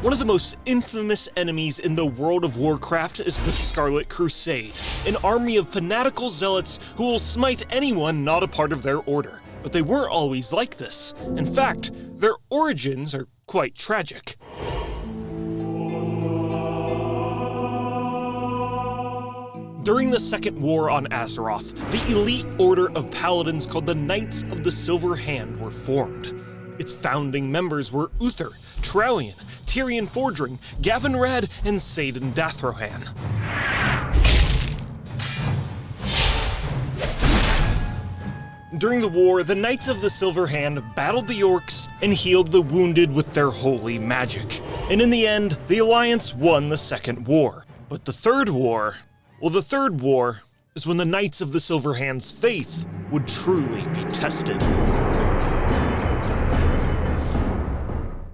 One of the most infamous enemies in the World of Warcraft is the Scarlet Crusade, an army of fanatical zealots who will smite anyone not a part of their order. But they weren't always like this. In fact, their origins are quite tragic. During the Second War on Azeroth, the elite order of paladins called the Knights of the Silver Hand were formed. Its founding members were Uther, Trallion, Tirion Fordring, Gavin Rad, and Saidan Dathrohan. During the war, the Knights of the Silver Hand battled the orcs and healed the wounded with their holy magic. And in the end, the Alliance won the Second War. But the Third War, well, the Third War is when the Knights of the Silver Hand's faith would truly be tested.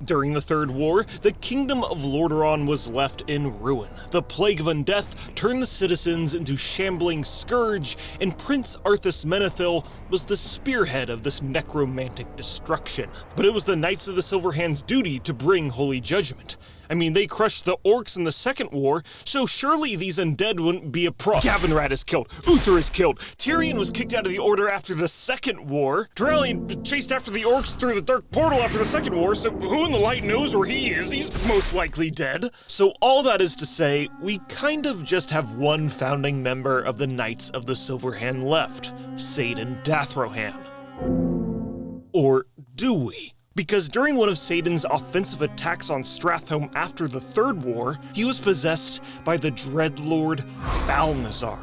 During the Third War, the Kingdom of Lordaeron was left in ruin. The Plague of Undeath turned the citizens into shambling scourge, and Prince Arthas Menethil was the spearhead of this necromantic destruction. But it was the Knights of the Silver Hand's duty to bring holy judgment. I mean, they crushed the orcs in the Second War, so surely these undead wouldn't be a problem. Gavin Rad is killed, Uther is killed, Tirion was kicked out of the Order after the Second War, Trallion chased after the orcs through the Dark Portal after the Second War, so who in the light knows where he is? He's most likely dead. So all that is to say, we kind of just have one founding member of the Knights of the Silver Hand left, Saidan Dathrohan. Or do we? Because during one of Saidan's offensive attacks on Stratholme after the Third War, he was possessed by the Dreadlord Balnazzar.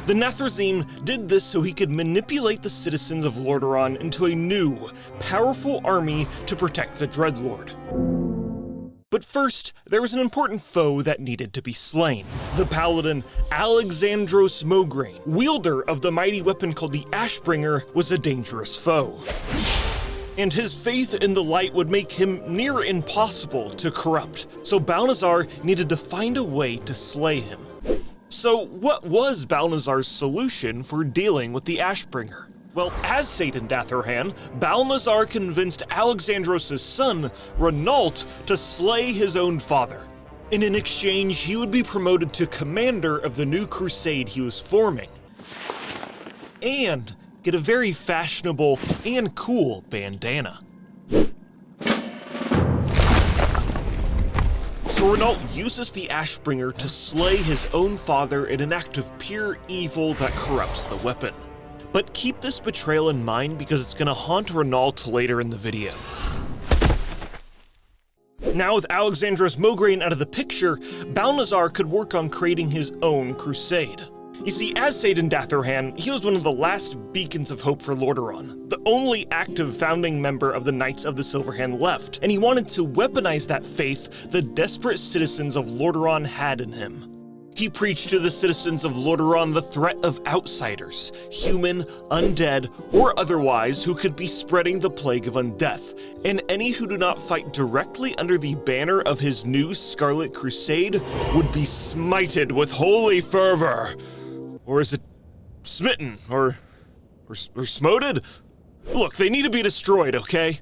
The Nathrezim did this so he could manipulate the citizens of Lordaeron into a new, powerful army to protect the Dreadlord. But first, there was an important foe that needed to be slain. The paladin Alexandros Mograine, wielder of the mighty weapon called the Ashbringer, was a dangerous foe. And his faith in the light would make him near impossible to corrupt, so Balnazzar needed to find a way to slay him. So what was Balnazzar's solution for dealing with the Ashbringer? Well, as Saidan Dathrohan, Balnazzar convinced Alexandros' son, Renault, to slay his own father. And in exchange, he would be promoted to commander of the new crusade he was forming. And get a very fashionable and cool bandana. So Renault uses the Ashbringer to slay his own father in an act of pure evil that corrupts the weapon. But keep this betrayal in mind because it's gonna haunt Renault later in the video. Now with Alexandros Mograine out of the picture, Balnazzar could work on creating his own crusade. You see, as Saidan Dathrohan, he was one of the last beacons of hope for Lordaeron, the only active founding member of the Knights of the Silver Hand left, and he wanted to weaponize that faith the desperate citizens of Lordaeron had in him. He preached to the citizens of Lordaeron the threat of outsiders, human, undead, or otherwise, who could be spreading the Plague of Undeath, and any who do not fight directly under the banner of his new Scarlet Crusade would be smited with holy fervor. Or is it smitten, or smoted? Look, they need to be destroyed, okay?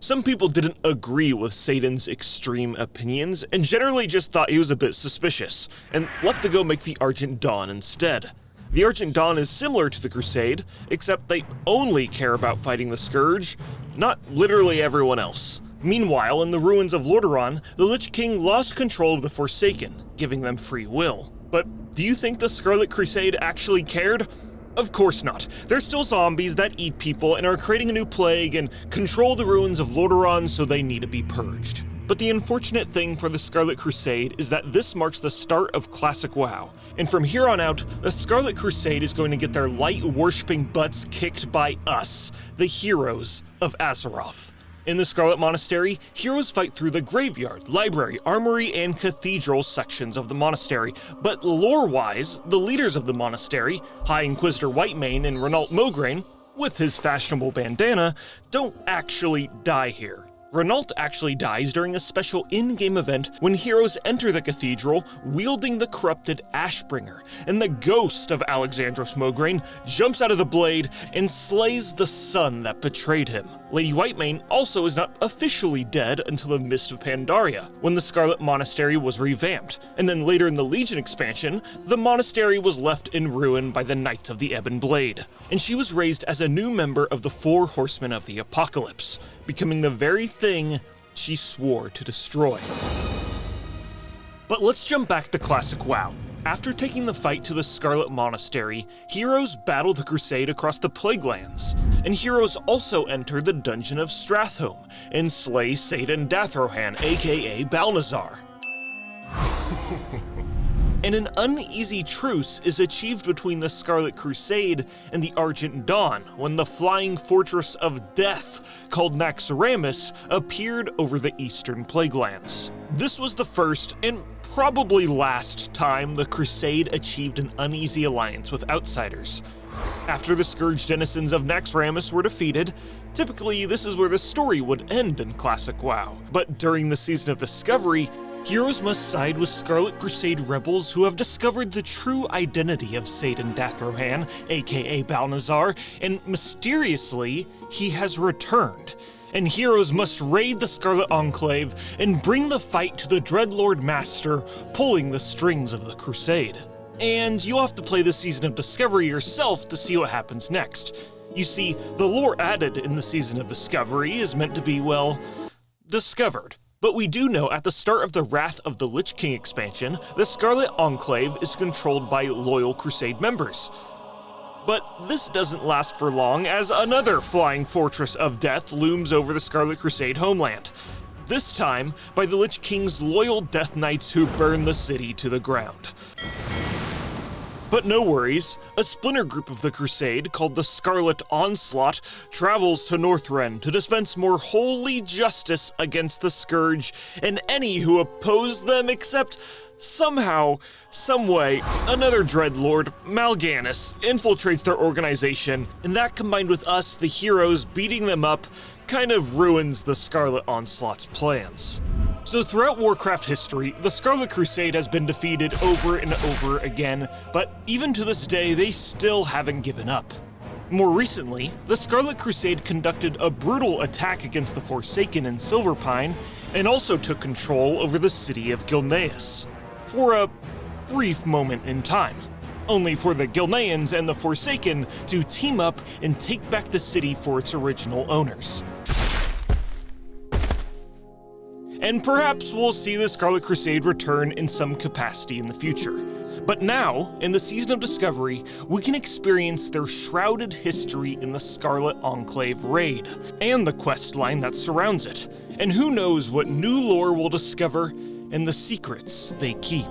Some people didn't agree with Saidan's extreme opinions and generally just thought he was a bit suspicious, and left to go make the Argent Dawn instead. The Argent Dawn is similar to the Crusade, except they only care about fighting the Scourge, not literally everyone else. Meanwhile, in the ruins of Lordaeron, the Lich King lost control of the Forsaken, giving them free will. But do you think the Scarlet Crusade actually cared? Of course not. They're still zombies that eat people and are creating a new plague and control the ruins of Lordaeron, so they need to be purged. But the unfortunate thing for the Scarlet Crusade is that this marks the start of Classic WoW. And from here on out, the Scarlet Crusade is going to get their light-worshipping butts kicked by us, the heroes of Azeroth. In the Scarlet Monastery, heroes fight through the graveyard, library, armory, and cathedral sections of the monastery, but lore-wise, the leaders of the monastery, High Inquisitor Whitemane and Renault Mograine, with his fashionable bandana, don't actually die here. Renault actually dies during a special in-game event when heroes enter the cathedral wielding the corrupted Ashbringer, and the ghost of Alexandros Mograine jumps out of the blade and slays the son that betrayed him. Lady Whitemane also is not officially dead until the Mist of Pandaria, when the Scarlet Monastery was revamped, and then later in the Legion expansion, the monastery was left in ruin by the Knights of the Ebon Blade, and she was raised as a new member of the Four Horsemen of the Apocalypse, becoming the very thing she swore to destroy. But let's jump back to classic WoW. After taking the fight to the Scarlet Monastery, heroes battle the Crusade across the Plaguelands, and heroes also enter the Dungeon of Stratholme and slay Saidan Dathrohan, aka Balnazar. And an uneasy truce is achieved between the Scarlet Crusade and the Argent Dawn when the flying fortress of death called Naxxramas appeared over the eastern Plaguelands. This was the first and probably last time the Crusade achieved an uneasy alliance with outsiders. After the Scourge denizens of Naxxramas were defeated, typically this is where the story would end in classic WoW. But during the Season of Discovery, heroes must side with Scarlet Crusade rebels who have discovered the true identity of Saidan Dathrohan, aka Balnazar, and mysteriously, he has returned. And heroes must raid the Scarlet Enclave and bring the fight to the Dreadlord Master, pulling the strings of the Crusade. And you'll have to play the Season of Discovery yourself to see what happens next. You see, the lore added in the Season of Discovery is meant to be, well, discovered. But we do know at the start of the Wrath of the Lich King expansion, the Scarlet Enclave is controlled by loyal Crusade members. But this doesn't last for long, as another flying fortress of death looms over the Scarlet Crusade homeland. This time by the Lich King's loyal Death Knights who burn the city to the ground. But no worries, a splinter group of the Crusade, called the Scarlet Onslaught, travels to Northrend to dispense more holy justice against the Scourge and any who oppose them, except somehow, someway, another Dreadlord, Mal'Ganis, infiltrates their organization, and that combined with us, the heroes, beating them up, kind of ruins the Scarlet Onslaught's plans. So throughout Warcraft history, the Scarlet Crusade has been defeated over and over again, but even to this day, they still haven't given up. More recently, the Scarlet Crusade conducted a brutal attack against the Forsaken in Silverpine, and also took control over the city of Gilneas, for a brief moment in time, only for the Gilneans and the Forsaken to team up and take back the city for its original owners. And perhaps we'll see the Scarlet Crusade return in some capacity in the future. But now, in the Season of Discovery, we can experience their shrouded history in the Scarlet Enclave raid, and the questline that surrounds it. And who knows what new lore we'll discover and the secrets they keep.